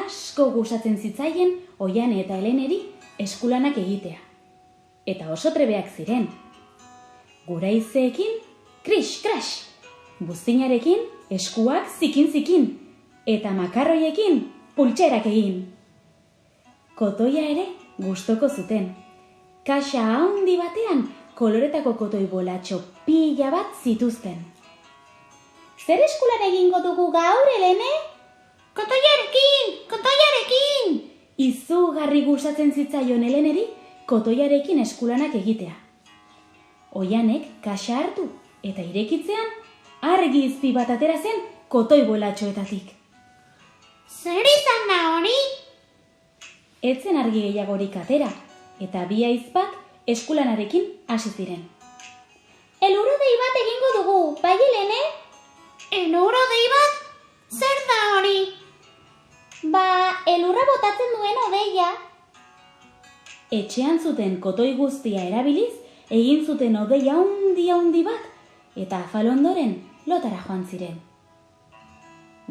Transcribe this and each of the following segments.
asko gustatzen zitzaien Oiane eta Heleneri eskulanak egitea. Eta oso trebeak ziren. Guraizeekin, krish-krash, buztinarekin eskuak zikin-zikin, eta makarroiekin pultserak egin. Kotoia ere gustoko zuten. Kaxa handi batean koloretako kotoi bolatxo pila bat zituzten. Zer eskulan egingo dugu gaur, Helene? Kotoiarekin! Izugarri gustatzen zitzaion Heleneri kotoiarekin eskulanak egitea. Oianek kaxa hartu eta irekitzean argi izpi bat atera zen kotoi bolatxoetatik. Zer izan da hori? Etzen argi gehiagorik atera, eta bi aizpak eskulanarekin hasi ziren. Elurrodei bat egingo dugu, bai Helene? Elurrodei bat? Zer da hori? Elurra botatzen duen odeia. Etxean zuten kotoi guztia erabiliz, egin zuten odeia handi bat, eta afal ondoren lotara joan ziren.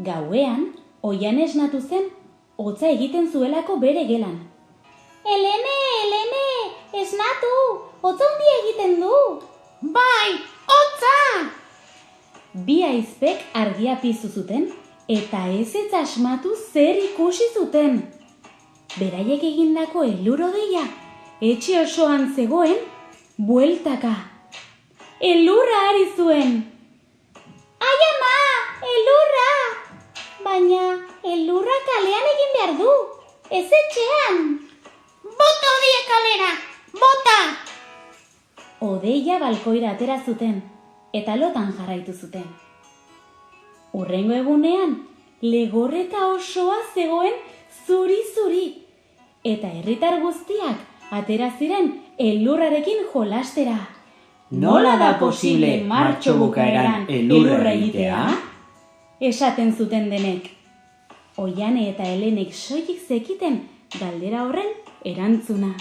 Gauean, Oiane esnatu zen, hotza egiten zuelako bere gelan. Helene, esnatu, hotza handia egiten du. Bai, hotza! Bi aizpek argia piztu zuten, eta ez asmatu zer ikusi zuten. Beraiek egindako elur-odeia, etxe osoan zegoen, bueltaka. Elurra ari zuen. Ai ama, elurra! Baina elurra kalean egin behar du, ez etxean. Bota odeia kalera, bota! Odeia balkoira atera zuten, eta lotan jarraitu zuten. Hurrengo egunean, legorreta osoa zegoen zuri-zuri, eta herritar guztiak atera ziren elurrarekin jolastera. Nola da posible martxo bukaeran elurra egitea? Esaten zuten denek. Oiane eta Helenek soilik zekiten galdera horren erantzuna.